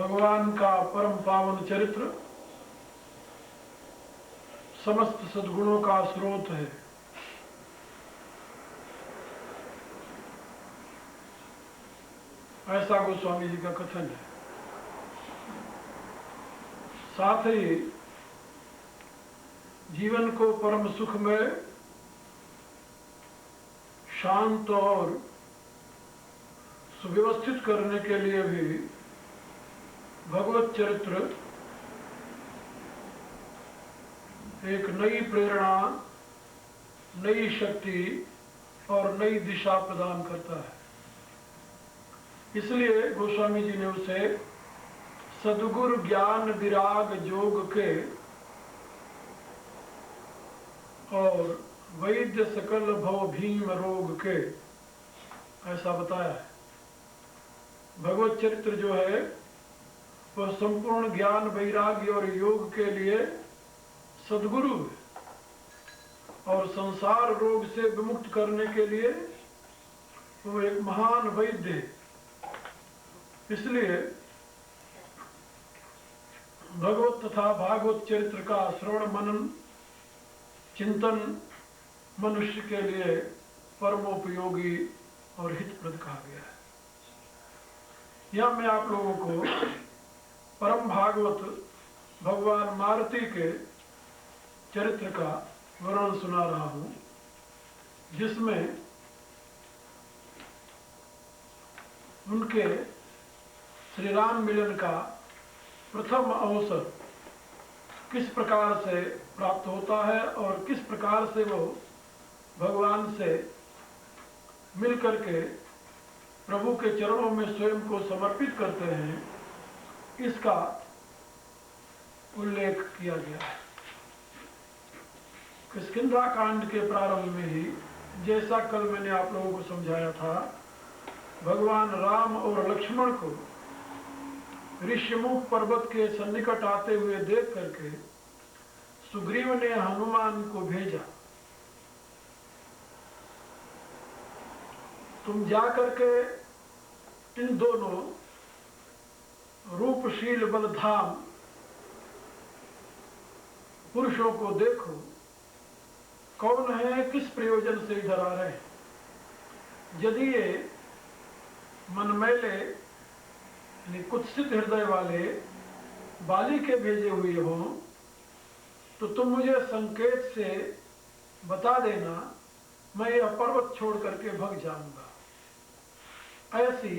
भगवान का परम पावन चरित्र समस्त सद्गुणों का स्रोत है। ऐसा गोस्वामी जी का कथन है। साथ ही जीवन को परम सुख में शांत और सुव्यवस्थित करने के लिए भी भगवत चरित्र एक नई प्रेरणा, नई शक्ति और नई दिशा प्रदान करता है। इसलिए गोस्वामी जी ने उसे सद्गुरु ज्ञान विराग जोग के और वैद्य सकल भव भीम रोग के ऐसा बताया है। भगवत चरित्र जो है वह संपूर्ण ज्ञान वैराग्य और योग के लिए सद्गुरु है और संसार रोग से विमुक्त करने के लिए वो एक महान वैद्य है। इसलिए भगवत तथा भागवत चरित्र का श्रवण मनन चिंतन मनुष्य के लिए परमोपयोगी और हितप्रद कहा गया है। यहां मैं आप लोगों को परम भागवत भगवान मारुति के चरित्र का वर्णन सुना रहा हूं, जिसमें उनके श्री राम मिलन का प्रथम अवसर किस प्रकार से प्राप्त होता है और किस प्रकार से वो भगवान से मिल करके प्रभु के चरणों में स्वयं को समर्पित करते हैं, इसका उल्लेख किया गया है। किष्किंधा कांड के प्रारंभ में ही, जैसा कल मैंने आप लोगों को समझाया था, भगवान राम और लक्ष्मण को ऋष्यमुख पर्वत के सन्निकट आते हुए देख करके सुग्रीव ने हनुमान को भेजा, तुम जाकर के इन दोनों रूपशील बलधाम पुरुषों को देखो, कौन है, किस प्रयोजन से इधर आ रहे हैं। यदि ये मनमैले कुत्सित हृदय वाले बाली के भेजे हुए हों तो तुम मुझे संकेत से बता देना, मैं यह पर्वत छोड़ करके भाग जाऊंगा। ऐसी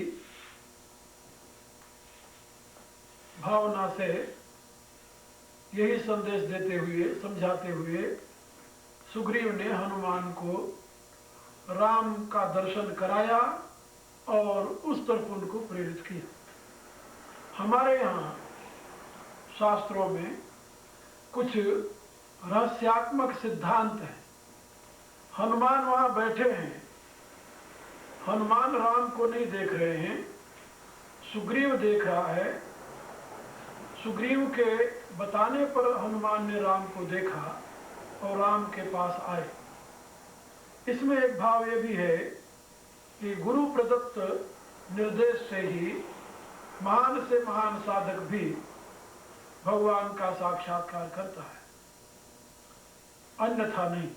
भावना से यही संदेश देते हुए, समझाते हुए सुग्रीव ने हनुमान को राम का दर्शन कराया और उस तरफ उनको प्रेरित किया। हमारे यहाँ शास्त्रों में कुछ रहस्यात्मक सिद्धांत है। हनुमान वहां बैठे हैं, हनुमान राम को नहीं देख रहे हैं, सुग्रीव देख रहा है। सुग्रीव के बताने पर हनुमान ने राम को देखा और राम के पास आए। इसमें एक भाव यह भी है कि गुरु प्रदत्त निर्देश से ही महान से महान साधक भी भगवान का साक्षात्कार करता है, अन्यथा नहीं।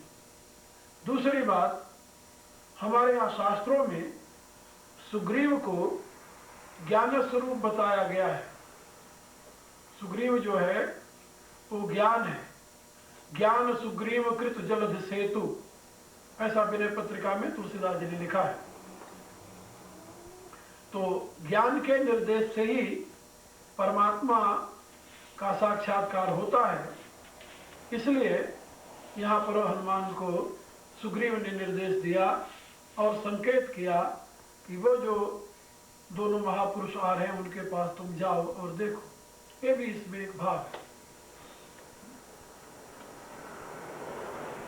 दूसरी बात, हमारे यहाँ शास्त्रों में सुग्रीव को ज्ञान स्वरूप बताया गया है। सुग्रीव जो है वो ज्ञान है। ज्ञान सुग्रीव कृत जलध सेतु, ऐसा विनय पत्रिका में तुलसीदास जी ने लिखा है। तो ज्ञान के निर्देश से ही परमात्मा का साक्षात्कार होता है। इसलिए यहाँ पर हनुमान को सुग्रीव ने निर्देश दिया और संकेत किया कि वो जो दोनों महापुरुष आ रहे हैं उनके पास तुम जाओ और देखो। ये भी इसमें एक भाव है।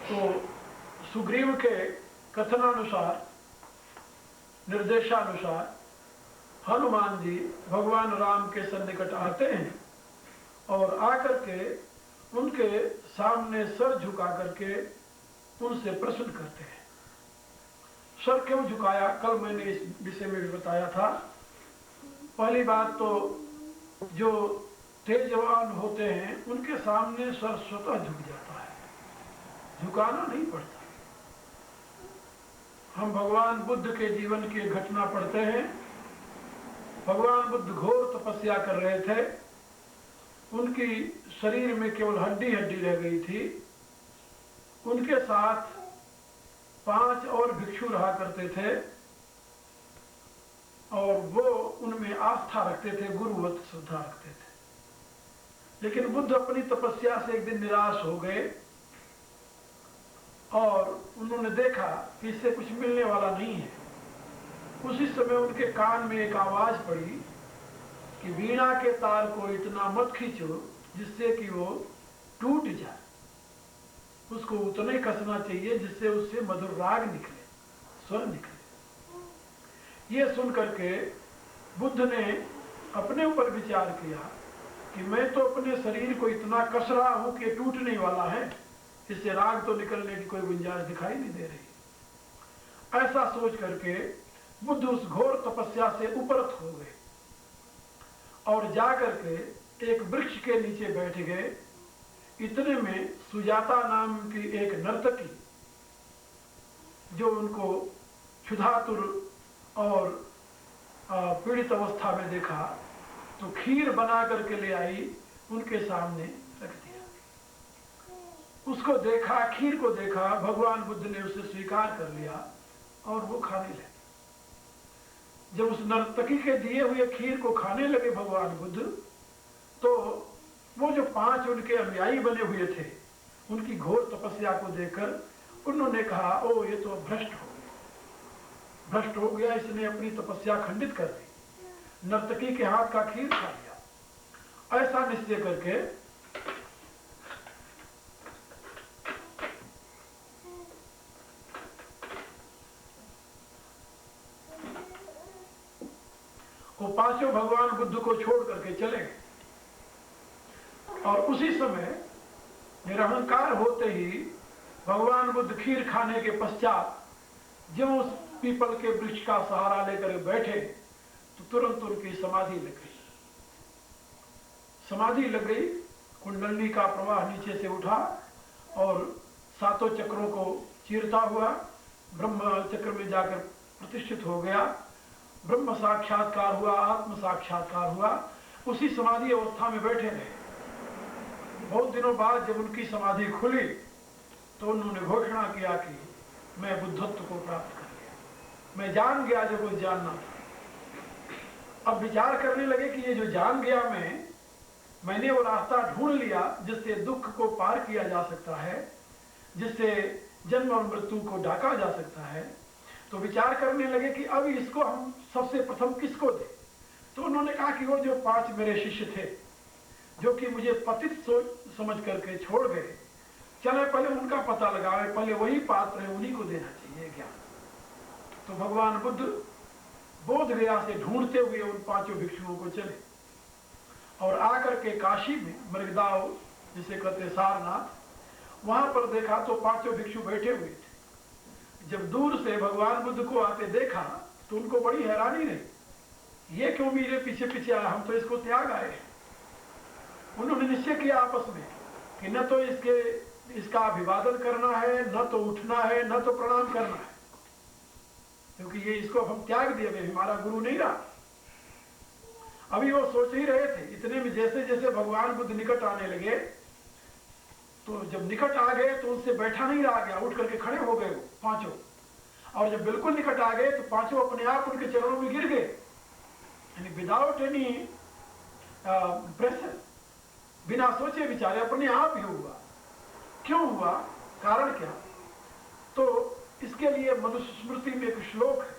तो सुग्रीव के कथनानुसार, निर्देशानुसार हनुमान जी भगवान राम के सन्निकट आते हैं और आकर के उनके सामने सर झुका करके उनसे प्रश्न करते हैं। सर क्यों झुकाया, कल मैंने इस विषय में भी बताया था। पहली बात तो जो तेजवान होते हैं उनके सामने सर स्वतः झुक जाता है, झुकाना नहीं पड़ता। हम भगवान बुद्ध के जीवन की घटना पढ़ते हैं। भगवान बुद्ध घोर तपस्या कर रहे थे, उनकी शरीर में केवल हड्डी हड्डी रह गई थी। उनके साथ 5 और भिक्षु रहा करते थे और वो उनमें आस्था रखते थे, गुरुवत श्रद्धा रखते थे। लेकिन बुद्ध अपनी तपस्या से एक दिन निराश हो गए और उन्होंने देखा कि इससे कुछ मिलने वाला नहीं है। उसी समय उनके कान में एक आवाज पड़ी कि वीणा के तार को इतना मत खींचो जिससे कि वो टूट जाए, उसको उतना ही कसना चाहिए जिससे उससे मधुर राग निकले, स्वर निकले। ये सुन करके बुद्ध ने अपने ऊपर विचार किया कि मैं तो अपने शरीर को इतना कस रहा हूं कि टूटने वाला है, इससे राग तो निकलने की कोई गुंजाइश दिखाई नहीं दे रही। ऐसा सोच करके बुद्ध उस घोर तपस्या से उपरत हो गए और जाकर के एक वृक्ष के नीचे बैठ गए। इतने में सुजाता नाम की एक नर्तकी, जो उनको क्षुधातुर और पीड़ित अवस्था में देखा तो खीर बना करके ले आई, उनके सामने रख दिया। उसको देखा, खीर को देखा, भगवान बुद्ध ने उसे स्वीकार कर लिया और वो खाने लगे। जब उस नर्तकी के दिए हुए खीर को खाने लगे भगवान बुद्ध, तो वो जो 5 उनके अनुयायी बने हुए थे, उनकी घोर तपस्या को देखकर उन्होंने कहा, ओ ये तो भ्रष्ट हो गया, इसने अपनी तपस्या खंडित कर दी, नर्तकी के हाथ का खीर खा लिया। ऐसा निश्चय करके वो 5 भगवान बुद्ध को छोड़ करके चले गए। और उसी समय निरहंकार होते ही भगवान बुद्ध खीर खाने के पश्चात जब उस पीपल के वृक्ष का सहारा लेकर बैठे तो तुरंत उनकी समाधि लग गई। समाधि लग गई, कुंडली का प्रवाह नीचे से उठा और 7 चक्रों को चीरता हुआ ब्रह्म चक्र में जाकर प्रतिष्ठित हो गया। ब्रह्म साक्षात्कार हुआ, आत्म साक्षात्कार हुआ। उसी समाधि अवस्था में बैठे रहे। बहुत दिनों बाद जब उनकी समाधि खुली तो उन्होंने घोषणा किया कि मैं बुद्धत्व को प्राप्त कर लिया, मैं जान गया जो कुछ जानना था। अब विचार करने लगे कि ये जो जान गया मैंने वो रास्ता ढूंढ लिया जिससे दुख को पार किया जा सकता है, जिससे जन्म और मृत्यु को ढाका जा सकता है। तो विचार करने लगे कि अब इसको हम सबसे प्रथम किसको दें। तो उन्होंने कहा कि वो जो 5 मेरे शिष्य थे जो कि मुझे पतित समझ करके छोड़ गए, चले पहले उनका पता लगावे, पहले वही पात्र है, उन्हीं को देना चाहिए ज्ञान। तो भगवान बुद्ध बोध गया से ढूंढते हुए उन 5 भिक्षुओं को चले और आकर के काशी में मृगदाव जिसे कहते सारनाथ, वहां पर देखा तो 5 भिक्षु बैठे हुए थे। जब दूर से भगवान बुद्ध को आते देखा तो उनको बड़ी हैरानी रही, ये क्यों मेरे पीछे पीछे आया, हम तो इसको त्याग आए। उन्होंने निश्चय किया आपस में कि न तो इसका अभिवादन करना है, न तो उठना है, न तो प्रणाम करना है, क्योंकि ये इसको हम त्याग दिए, हमारा गुरु नहीं रहा। अभी वो सोच ही रहे थे, इतने में जैसे जैसे भगवान बुद्ध निकट आने लगे तो जब निकट आ गए तो उनसे बैठा नहीं रहा गया, उठ करके खड़े हो गए वो 5। और जब बिल्कुल निकट आ गए तो 5 अपने आप उनके चरणों में गिर गए, यानी विदाउट एनी प्रेशर, बिना सोचे विचारे अपने आप ही हुआ। क्यों हुआ, कारण क्या? तो इसके लिए मनुष्य स्मृति में एक श्लोक है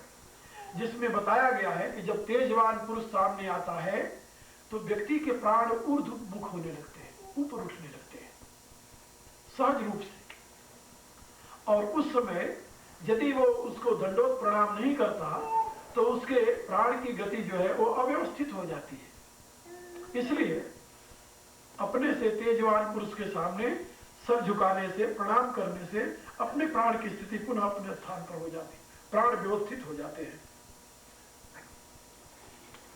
जिसमें बताया गया है कि जब तेजवान पुरुष सामने आता है तो व्यक्ति के प्राण ऊर्ध्वमुख होने लगते हैं, ऊपर उठने लगते हैं सहज रूप से। और उस समय यदि वो उसको दंडोत प्रणाम नहीं करता तो उसके प्राण की गति जो है वो अव्यवस्थित हो जाती है। इसलिए अपने से तेजवान पुरुष के सामने सर झुकाने से, प्रणाम करने से अपने प्राण की स्थिति पुनः अपने स्थान पर हो जाती, प्राण व्यवस्थित हो जाते हैं।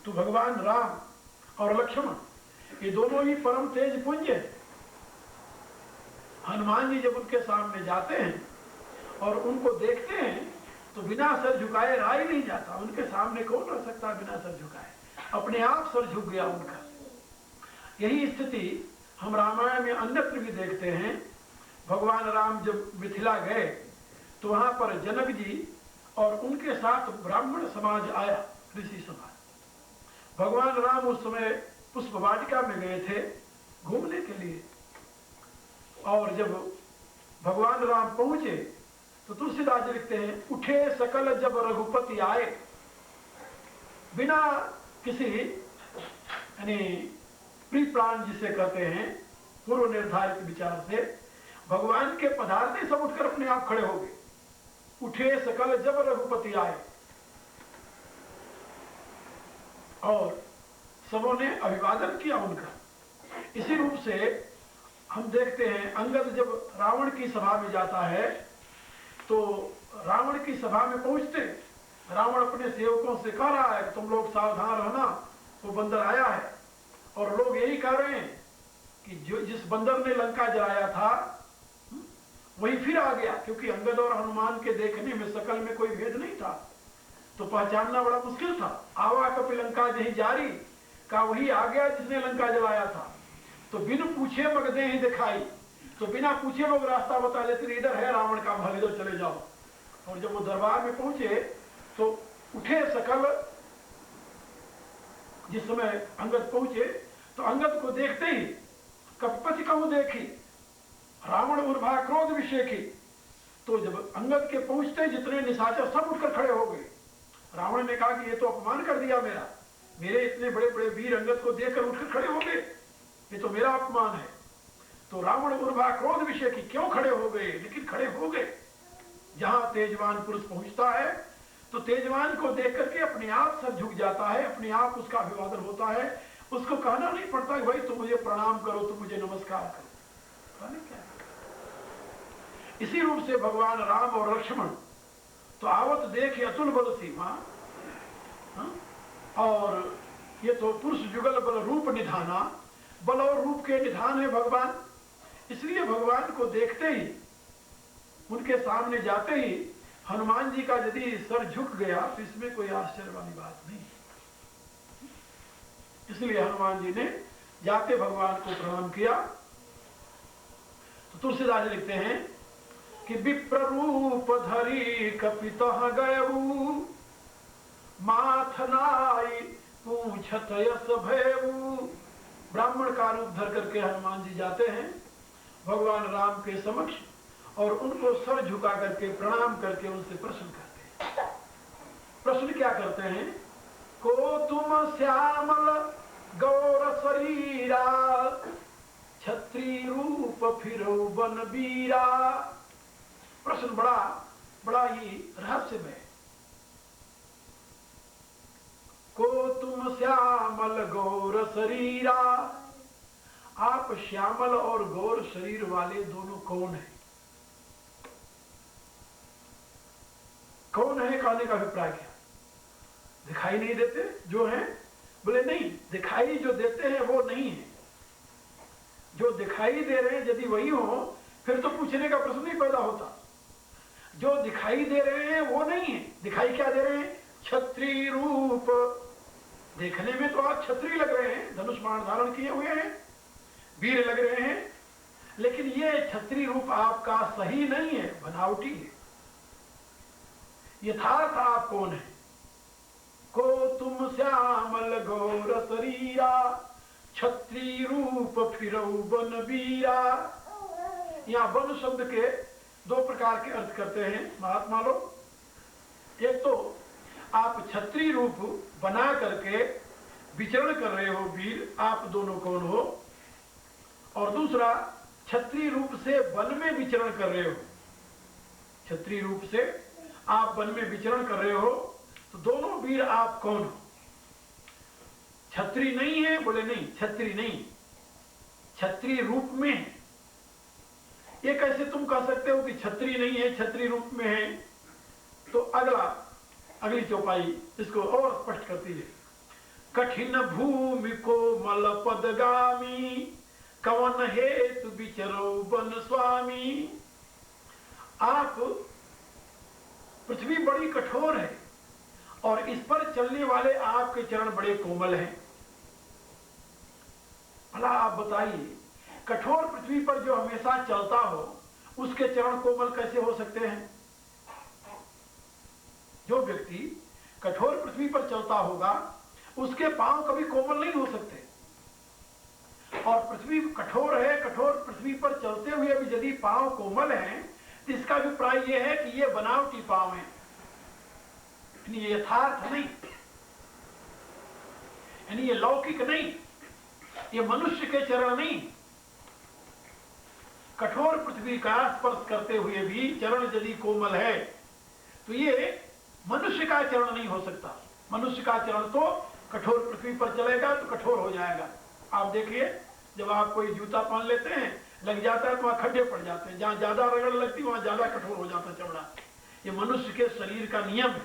तो भगवान राम और लक्ष्मण, ये दोनों ही परम तेज पुंज है। हनुमान जी जब उनके सामने जाते हैं और उनको देखते हैं तो बिना सर झुकाए रहा ही नहीं जाता। उनके सामने कौन रह सकता है बिना सर झुकाए? अपने आप सर झुक गया उनका। यही स्थिति हम रामायण में अन्यत्र भी देखते हैं। भगवान राम जब मिथिला गए तो वहां पर जनक जी और उनके साथ ब्राह्मण समाज आया, ऋषि समाज। भगवान राम उस समय पुष्प वाटिका में गए थे घूमने के लिए, और जब भगवान राम पहुंचे तो तुलसीदास जी लिखते हैं, उठे सकल जब रघुपति आए। बिना किसी यानी प्री प्लान जिसे कहते हैं, पूर्व निर्धारित विचार से भगवान के पधारते सब उठकर अपने आप खड़े हो गए। उठे सकल जब रघुपति आए, और सबों ने अभिवादन किया उनका। इसी रूप से हम देखते हैं अंगद जब रावण की सभा में जाता है तो रावण की सभा में पहुंचते रावण अपने सेवकों से कह रहा है तुम लोग सावधान रहना, वो बंदर आया है। और लोग यही कह रहे हैं कि जो जिस बंदर ने लंका जलाया था वही फिर आ गया, क्योंकि अंगद और हनुमान के देखने में शकल में कोई भेद नहीं था, तो पहचानना बड़ा मुश्किल था। आवा कपि लंका जही जारी, का वही आ गया जिसने लंका जलाया था। तो बिन पूछे मगदे ही दिखाई, तो बिना पूछे लोग रास्ता बता देते, इधर है रावण का महल, इधर चले जाओ। और जब वो दरबार में पहुंचे तो उठे सकल, जिस समय अंगद पहुंचे तो अंगद को देखते ही कपति कहूं देखी, रावण उर्भा क्रोध विषेखी। तो जब अंगद के पहुंचते जितने निशाचर सब उठकर खड़े हो गए। रावण ने कहा कि ये तो अपमान कर दिया मेरा, मेरे इतने बड़े बड़े वीर अंगद को देखकर उठकर खड़े हो गए, ये तो मेरा अपमान है। तो रावण उर्भा क्रोध विषय की क्यों खड़े हो गए, लेकिन खड़े हो गए। जहां तेजवान पुरुष पहुंचता है तो तेजवान को देख करके अपने आप सर झुक जाता है, अपने आप उसका अभिवादन होता है। उसको कहना नहीं पड़ता कि भाई तुम मुझे प्रणाम करो, तुम मुझे नमस्कार करो, क्या। इसी रूप से भगवान राम और लक्ष्मण तो आवत देख अतुल बल सीमा, और ये तो पुरुष जुगल बल रूप निधाना, बल और रूप के निधान है भगवान। इसलिए भगवान को देखते ही, उनके सामने जाते ही हनुमान जी का यदि सर झुक गया तो इसमें कोई आश्चर्य वाली बात नहीं। इसलिए हनुमान जी ने जाते भगवान को प्रणाम किया। तो तुलसीदास लिखते हैं कि विप्र रूप धरी कपितः गयऊ, माथनाई पूछत यस भयऊ। ब्राह्मण का रूप धर करके हनुमान जी जाते हैं भगवान राम के समक्ष और उनको सर झुका करके प्रणाम करके उनसे प्रश्न करते हैं। प्रश्न क्या करते हैं? को तुम श्यामल गौर शरीरा, छत्री रूप फिरो बन बीरा। प्रश्न बड़ा ही रहस्यमय है। को तुम श्यामल गौर शरीरा, आप श्यामल और गौर शरीर वाले दोनों कौन हैं? कौन है कहने का अभिप्राय क्या? दिखाई नहीं देते जो हैं? बोले नहीं, दिखाई जो देते हैं वो नहीं है। जो दिखाई दे रहे हैं यदि वही हो फिर तो पूछने का प्रश्न नहीं पैदा होता। जो दिखाई दे रहे हैं वो नहीं है। दिखाई क्या दे रहे हैं? छत्री रूप। देखने में तो आप छत्री लग रहे हैं, धनुष बाण धारण किए हुए हैं, वीर लग रहे हैं, लेकिन ये छत्री रूप आपका सही नहीं है, बनावटी है। यथार्थ आप कौन है? को तुम श्यामल गौर शरीरा, छत्री रूप फिरऊ बन बीरा। यहां वन शब्द के दो प्रकार के अर्थ करते हैं महात्मा लोग। एक तो आप छत्री रूप बना करके विचरण कर रहे हो वीर, आप दोनों कौन हो? और दूसरा छत्री रूप से वन में विचरण कर रहे हो। छत्री रूप से आप वन में विचरण कर रहे हो तो दोनों वीर आप कौन हो? छत्री नहीं है? बोले नहीं, छत्री नहीं, छत्री रूप में है। ये कैसे तुम कह सकते हो कि छत्री नहीं है, छत्री रूप में है? तो अगली चौपाई इसको और स्पष्ट करती है। कठिन भूमि को मल पदगामी, कवन हेतु विचरो वन स्वामी। आप पृथ्वी बड़ी कठोर है और इस पर चलने वाले आपके चरण बड़े कोमल हैं। भला आप बताइए, कठोर पृथ्वी पर जो हमेशा चलता हो उसके चरण कोमल कैसे हो सकते हैं? जो व्यक्ति कठोर पृथ्वी पर चलता होगा उसके पांव कभी कोमल नहीं हो सकते। और पृथ्वी कठोर है, कठोर पृथ्वी पर चलते हुए भी यदि पांव कोमल हैं तो इसका अभिप्राय यह है कि ये बनावटी पांव हैं, यानी ये यथार्थ नहीं, यानी ये लौकिक नहीं, ये मनुष्य के चरण नहीं। कठोर पृथ्वी का स्पर्श करते हुए भी चरण यदि कोमल है तो ये मनुष्य का चरण नहीं हो सकता। मनुष्य का चरण तो कठोर पृथ्वी पर चलेगा तो कठोर हो जाएगा। आप देखिए, जब आप कोई जूता पहन लेते हैं, लग जाता है तो वहां खड्डे पड़ जाते हैं, जहां ज्यादा रगड़ लगती है वहां ज्यादा कठोर हो जाता है चमड़ा। ये मनुष्य के शरीर का नियम है।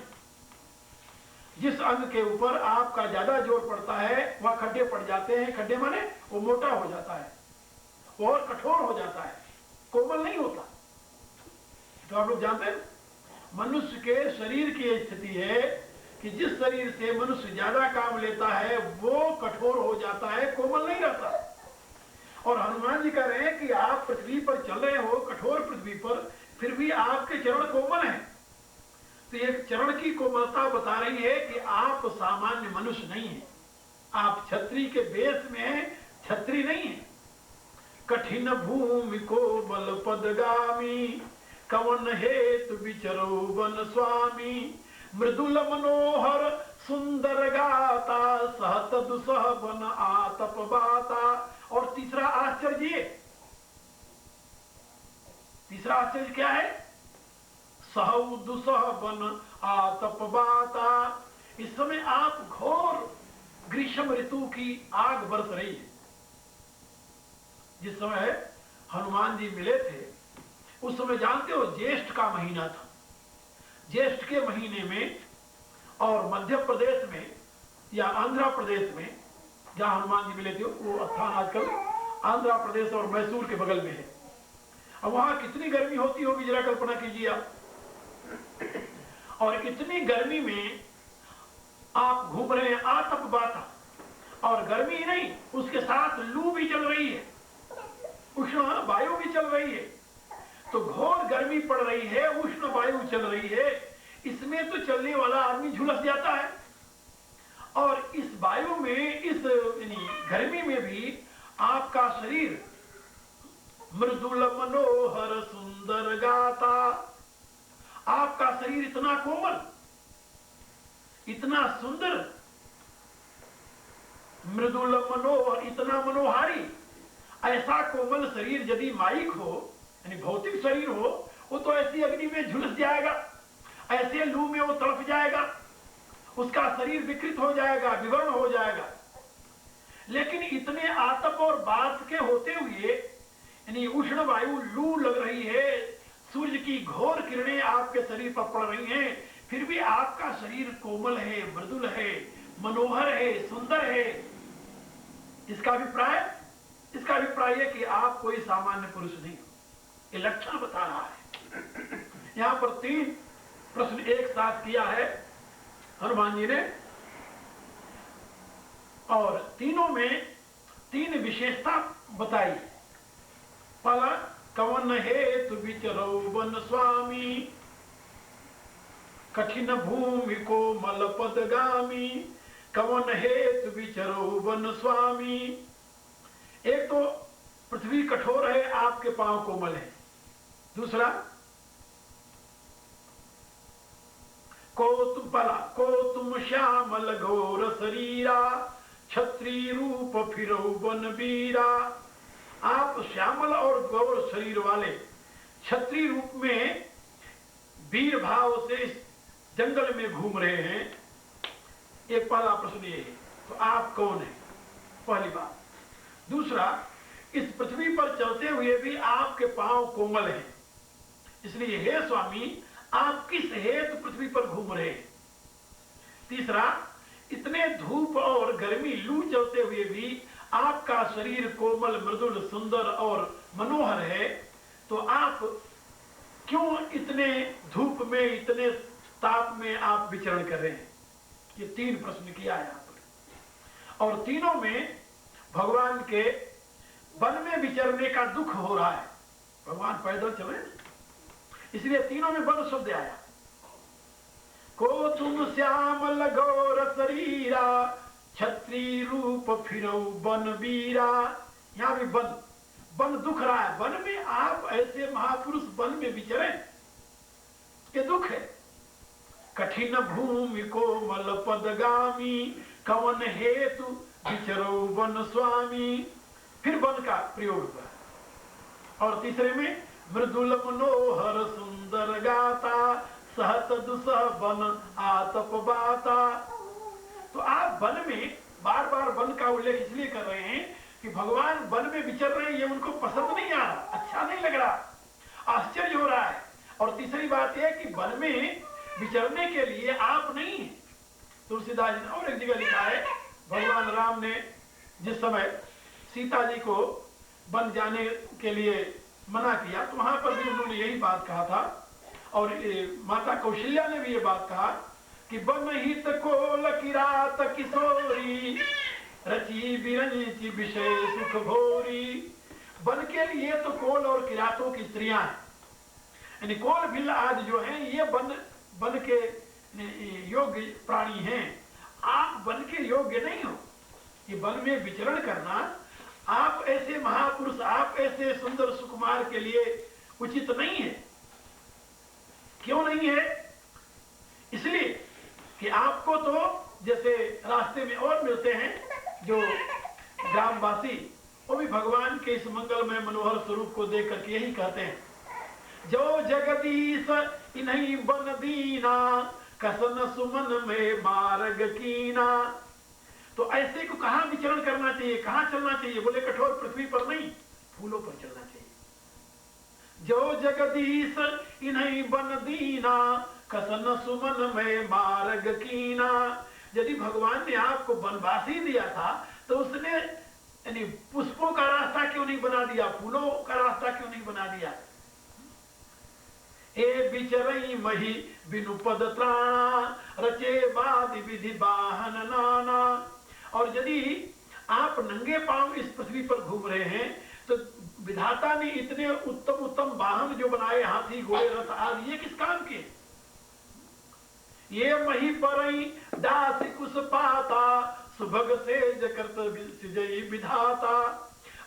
जिस अंग के ऊपर आपका ज्यादा जोर पड़ता है वहां खड्डे पड़ जाते हैं। खड्डे माने वो मोटा हो जाता है और कठोर हो जाता है, कोमल नहीं होता। तो आप लोग जानते हैं मनुष्य के शरीर की स्थिति है कि जिस शरीर से मनुष्य ज्यादा काम लेता है वो कठोर हो जाता है, कोमल नहीं रहता। और हनुमान जी कह रहे हैं कि आप पृथ्वी पर चल रहे हो, कठोर पृथ्वी पर, फिर भी आपके चरण कोमल हैं। तो एक चरण की कोमलता बता रही है कि आप सामान्य मनुष्य नहीं हैं, आप छत्री के बेस में हैं, छत्री नहीं है। कठिन भूमि को बल पदगामी, कवन हेतु विचरो वन स्वामी। मृदुल मनोहर सुंदर गाता, सहत दुसह बन आतप बाता। और तीसरा आश्चर्य, तीसरा आश्चर्य क्या है? सहु दुसह बन आतप बाता। इस समय आप घोर ग्रीष्म ऋतु की आग बरस रही है। जिस समय हनुमान जी मिले थे उस समय जानते हो ज्येष्ठ का महीना था। ज्येष्ठ के महीने में और मध्य प्रदेश में या आंध्र प्रदेश में जहां हनुमान जी मिले थे, वो स्थान आजकल आंध्र प्रदेश और मैसूर के बगल में है। अब वहां कितनी गर्मी होती होगी जरा कल्पना कीजिए आप। और इतनी गर्मी में आप घूम रहे हैं आतप बाता, और गर्मी ही नहीं उसके साथ लू भी चल रही है, उष्ण वायु भी चल रही है। तो घोर गर्मी पड़ रही है, उष्ण वायु चल रही है, इसमें तो चलने वाला आदमी झुलस जाता है। और इस वायु में, इस गर्मी में भी आपका शरीर मृदुल मनोहर सुंदर गाता, आपका शरीर इतना कोमल, इतना सुंदर, मृदुल मनोहर, इतना मनोहारी। ऐसा कोमल शरीर यदि माइक हो, यानी भौतिक शरीर हो, वो तो ऐसी अग्नि में झुलस जाएगा, ऐसे लू में वो तड़प जाएगा, उसका शरीर विकृत हो जाएगा, विवर्ण हो जाएगा। लेकिन इतने आतप और बात के होते हुए, यानी उष्ण वायु लू लग रही है, सूर्य की घोर किरणें आपके शरीर पर पड़ रही हैं, फिर भी आपका शरीर कोमल है, मृदुल है, मनोहर है, सुंदर है। इसका अभिप्राय है कि आप कोई सामान्य पुरुष नहीं हो। ये लक्षण बता रहा है। यहां पर 3 प्रश्न एक साथ किया है हनुमान जी ने, और तीनों में 3 विशेषता बताई। पहला, कवन हेतु विचरो वन स्वामी, कठिन भूमि को मल पदगामी, कवन हेतु विचरो वन स्वामी। एक तो पृथ्वी कठोर है, आपके पांव कोमल है। दूसरा, को तुम श्यामल घोर शरीरा, क्षत्रिय रूप फिरो वन वीरा। आप श्यामल और गौर शरीर वाले क्षत्रिय रूप में वीर भाव से इस जंगल में घूम रहे हैं। एक पहला प्रश्न ये है, तो आप कौन हैं? पहली बात। दूसरा, इस पृथ्वी पर चलते हुए भी आपके पांव कोमल हैं, इसलिए हे स्वामी आप किस हेतु पृथ्वी पर घूम रहे हैं? तीसरा, इतने धूप और गर्मी लू चलते हुए भी आपका शरीर कोमल मृदुल सुंदर और मनोहर है, तो आप क्यों इतने धूप में इतने ताप में आप विचरण कर रहे हैं? ये 3 प्रश्न किया है यहां पर, और तीनों में भगवान के वन में विचरने का दुख हो रहा है। भगवान पैदल चले, इसलिए तीनों में वन शब्द आया। को तुम श्यामल गौर शरीरा, छत्री रूप फिरौ वन वीरा। यहां भी वन वन दुख रहा है। वन में आप ऐसे महापुरुष वन में विचरे, ये दुख है। कठिन भूमि कोमल पदगामी, कवन हेतु विचरो वन स्वामी। फिर वन का प्रयोग हुआ। और तीसरे में मृदुल मनोहर सुंदर गाता, सहत दुसह वन आतप बाता। तो आप वन में बार बार वन का उल्लेख इसलिए कर रहे हैं कि भगवान वन में विचर रहे हैं, ये उनको पसंद नहीं आ रहा, अच्छा नहीं लग रहा, आश्चर्य हो रहा है। और तीसरी बात यह कि वन में विचरने के लिए आप नहीं है। तुलसीदास जी ने और एक जगह लिखा है, भगवान राम ने जिस समय सीता जी को वन जाने के लिए मना किया, तो वहां पर भी उन्होंने यही बात कहा था। और माता कौशल्या ने भी ये बात कहा कि वन हित कोल किरात किशोरी, रची बिरंची विषय सुख भोरी। वन के लिए तो कोल और किरातों की स्त्रियां हैं, यानी कोल भिल्ल आदि जो हैं ये वन के योग्य प्राणी हैं। आप वन के योग्य नहीं हो। ये वन में विचरण करना आप ऐसे महापुरुष, आप ऐसे सुंदर सुकुमार के लिए उचित नहीं है। क्यों नहीं है? इसलिए कि आपको तो जैसे रास्ते में और मिलते हैं जो ग्रामवासी, वो भी भगवान के इस मंगलमय मनोहर स्वरूप को देख करके यही कहते हैं, जो जगदीश इन्हीं बन दीना, कसन सुमन में मार्ग कीना। तो ऐसे को कहां विचरण करना चाहिए, कहां चलना चाहिए? बोले कठोर पृथ्वी पर नहीं, फूलों पर चलना चाहिए। जो जगदीश इन्हीं बन दीना, कसन सुमन में मार्ग कीना। यदि भगवान ने आपको वनवासी दिया था तो उसने यानी पुष्पों का रास्ता क्यों नहीं बना दिया, फूलों का रास्ता क्यों नहीं बना दिया? ए बिचरई मही बिनु पद त्राणा, रचे वादि विधि बाहन नाना। और यदि आप नंगे पांव इस पृथ्वी पर घूम रहे हैं तो विधाता ने इतने उत्तम उत्तम वाहन जो बनाए, हाथी घोड़े रथ आदि, ये किस काम के? ये मही परई दास कुश पाता, सुभग से जकर्त सिजई विधाता।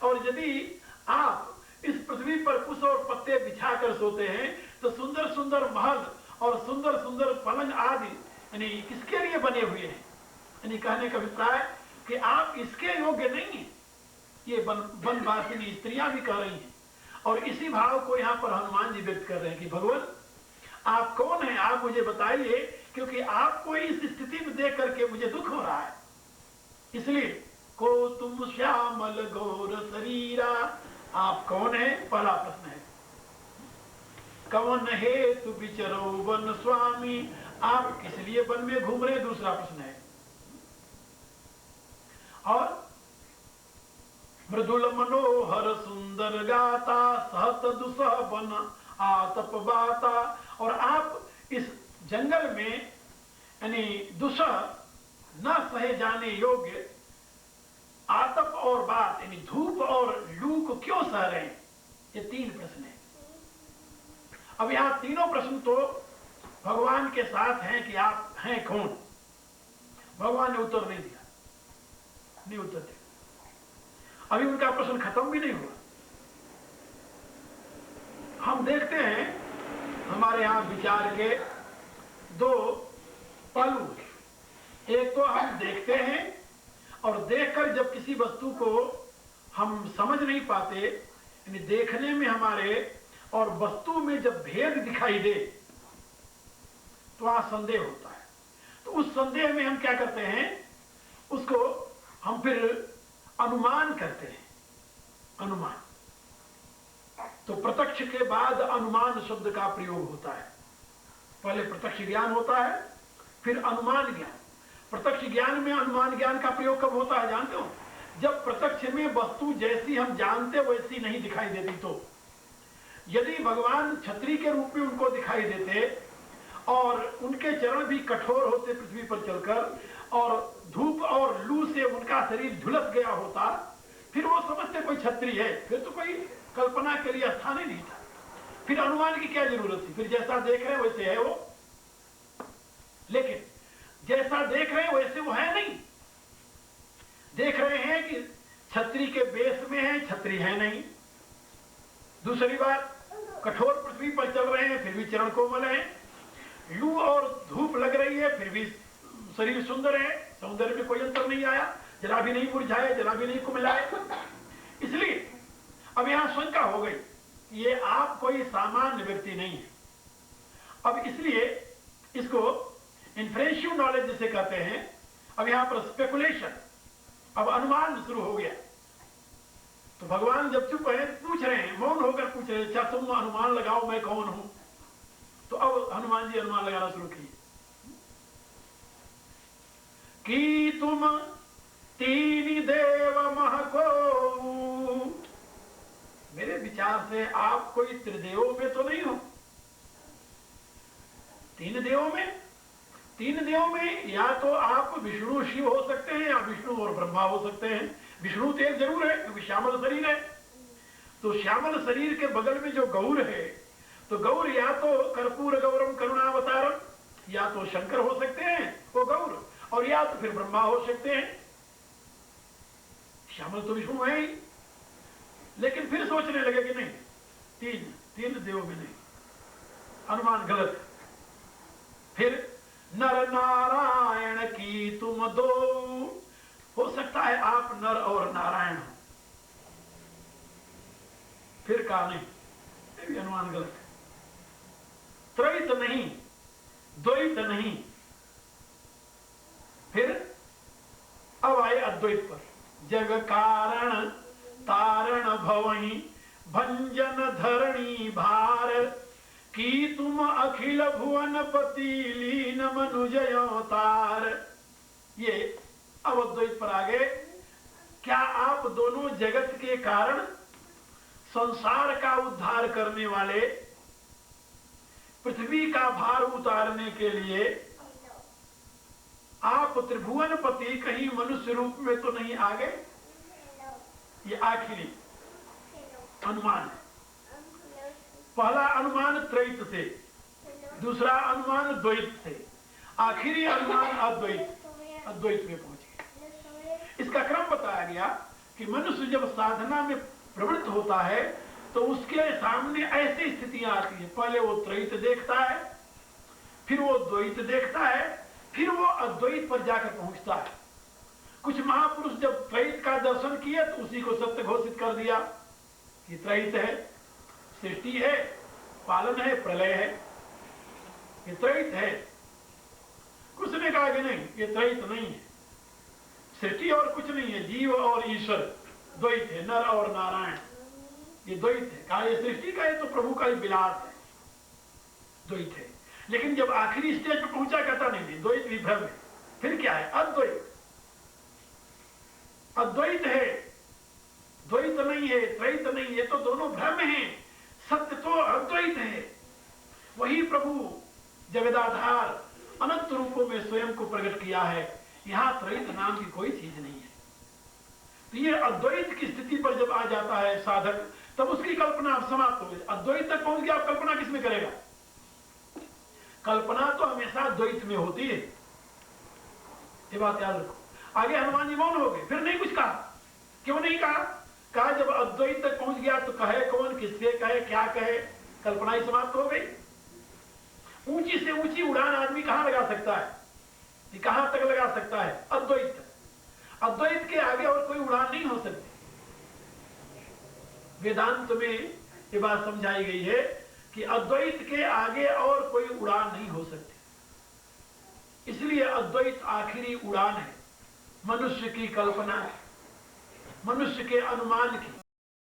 और यदि आप इस पृथ्वी पर कुश और पत्ते बिछाकर सोते हैं तो सुंदर सुंदर महल और सुंदर सुंदर पलंग आदि यानी किसके लिए बने हुए हैं? यानी कहने का अभिप्राय कि आप इसके योग्य नहीं हैं। ये वनवासिनी स्त्रियां भी कह रही हैं। और इसी भाव को यहाँ पर हनुमान जी व्यक्त कर रहे हैं कि भगवान आप कौन हैं, आप मुझे बताइए, क्योंकि आपको इस स्थिति में देख करके मुझे दुख हो रहा है। इसलिए को तुम श्यामल गौर शरीरा, आप कौन है? पहला प्रश्न है। कवन हेतु विचरो वन स्वामी, आप किस लिए वन में घूम रहे? दूसरा प्रश्न है। और मृदुल मनोहर सुंदर गाता, सहत दुसह वन आतप बाता। और आप इस जंगल में यानी दुसह न सहे जाने योग्य आतप और बात यानी धूप और लू को क्यों सह रहे हैं? ये 3 प्रश्न है। अब यहां तीनों प्रश्न तो भगवान के साथ हैं कि आप हैं कौन। भगवान ने उत्तर नहीं दिया, नहीं उत्तर दिया। अभी उनका प्रश्न खत्म भी नहीं हुआ। हम देखते हैं हमारे यहां विचार के 2 पहलू हैं। एक तो हम देखते हैं और देखकर जब किसी वस्तु को हम समझ नहीं पाते, यानी देखने में हमारे और वस्तु में जब भेद दिखाई दे तो वहां संदेह होता है। तो उस संदेह में हम क्या करते हैं, उसको हम फिर अनुमान करते हैं। अनुमान तो प्रत्यक्ष के बाद अनुमान शब्द का प्रयोग होता है। पहले प्रत्यक्ष ज्ञान होता है, फिर अनुमान ज्ञान। प्रत्यक्ष ज्ञान में अनुमान ज्ञान का प्रयोग कब होता है जानते हो? जब प्रत्यक्ष में वस्तु जैसी हम जानते वैसी नहीं दिखाई देती। तो यदि भगवान छतरी के रूप में उनको दिखाई देते और उनके चरण भी कठोर होते पृथ्वी पर चलकर, और धूप और लू से उनका शरीर झुलस गया होता, फिर वो समझते कोई छतरी है, फिर तो कोई कल्पना के लिए स्थान ही नहीं था, फिर अनुमान की क्या जरूरत थी? फिर जैसा देख रहे हैं वैसे है वो। लेकिन जैसा देख रहे हैं वैसे वो है नहीं। देख रहे हैं कि छतरी के बेस में है, छतरी है नहीं। दूसरी बात, कठोर पृथ्वी पर चल रहे हैं फिर भी चरण कोमल है। लू और धूप लग रही है फिर भी शरीर सुंदर है, सौंदर्य में कोई अंतर नहीं आया, जरा भी नहीं मुरझाए, जरा भी नहीं कुमिलाए। इसलिए अब यहां शंका हो गई, ये आप कोई सामान्य व्यक्ति नहीं है। अब इसलिए इसको इन्फ्रेंशिव नॉलेज जिसे कहते हैं, अब यहां पर स्पेकुलेशन, अब अनुमान शुरू हो गया। तो भगवान जब चुप है, पूछ रहे हैं, मौन होकर पूछ रहे हैं, क्या तुम अनुमान लगाओ मैं कौन हूं? तो अब हनुमान जी अनुमान लगाना शुरू किए कि तुम तीन देव महको। मेरे विचार से आप कोई त्रिदेवों में तो नहीं हो। तीन देवों में या तो आप विष्णु शिव हो सकते हैं या विष्णु और ब्रह्मा हो सकते हैं। विष्णु तो एक जरूर है क्योंकि श्यामल शरीर है। तो श्यामल शरीर के बगल में जो गौर है, तो गौर या तो कर्पूर गौरम करुणावतारम, या तो शंकर हो सकते हैं वो गौर, और या तो फिर ब्रह्मा हो सकते हैं। श्यामल तो विष्णु है ही। लेकिन फिर सोचने लगे कि नहीं, तीन देवों में नहीं, अनुमान गलत। फिर नर नारायण की तुम दो, हो सकता है आप नर और नारायण हो। फिर कहा नहीं, ये भी अनुमान गलत है। त्रैत नहीं, द्वैत नहीं। फिर अब आए अद्वैत पर। जग कारण तारण भवहि भंजन धरणी भार, की तुम अखिल भुवन पति लीन मनुजय अवतार। ये अब अद्वैत पर आ गए। क्या आप दोनों जगत के कारण, संसार का उद्धार करने वाले, पृथ्वी का भार उतारने के लिए आप त्रिभुवनपति कहीं मनुष्य रूप में तो नहीं आ गए? ये आखिरी अनुमान है। पहला अनुमान त्रैत से, दूसरा अनुमान द्वैत से, आखिरी अनुमान अद्वैत में पहुंच गए। इसका क्रम बताया गया कि मनुष्य जब साधना में प्रवृत्त होता है तो उसके सामने ऐसी स्थितियां आती है। पहले वो त्रैत देखता है, फिर वो द्वैत देखता है, फिर वो अद्वैत पर जाकर पहुंचता है। कुछ महापुरुष जब त्रैत का दर्शन किए तो उसी को सत्य घोषित कर दिया कि त्रैत है, सृष्टि है, पालन है, प्रलय है, ये त्रैत है। कुछ ने कहा कि नहीं, ये त्रैत नहीं है, सृष्टि और कुछ नहीं है, जीव और ईश्वर द्वैत है, नर और नारायण ये द्वैत है। कहा ये सृष्टि का है तो प्रभु का ही विलास है, द्वैत है। लेकिन जब आखिरी स्टेज पर पहुंचा कहता नहीं, द्वैत भी भ्रम है। फिर क्या है? अद्वैत। अद्वैत है, द्वैत नहीं है, त्रैत नहीं, ये तो दोनों भ्रम हैं। सत्य तो अद्वैत है। वही प्रभु जगदाधार अनंत रूपों में स्वयं को प्रकट किया है। यहां त्रैत नाम की कोई चीज नहीं है। तो ये अद्वैत की स्थिति पर जब आ जाता है साधक, तब उसकी कल्पना समाप्त हो गई। अद्वैत तक पहुंच गया, अब कल्पना किसमें करेगा? कल्पना तो हमेशा द्वैत में होती है, ये बात याद रखो। आगे हनुमान जी मौन हो गए, फिर नहीं कुछ कहा। क्यों नहीं कहा? कहा जब अद्वैत तक पहुंच गया तो कहे कौन, किससे कहे, क्या कहे, कल्पना ही समाप्त हो गई। ऊंची से ऊंची उड़ान आदमी कहां लगा सकता है? ये कहां तक लगा सकता है? अद्वैत तक। अद्वैत के आगे और कोई उड़ान नहीं हो सकती। वेदांत में ये बात समझाई गई है कि अद्वैत के आगे और कोई उड़ान नहीं हो सकती। इसलिए अद्वैत आखिरी उड़ान है मनुष्य की कल्पना, मनुष्य के अनुमान की।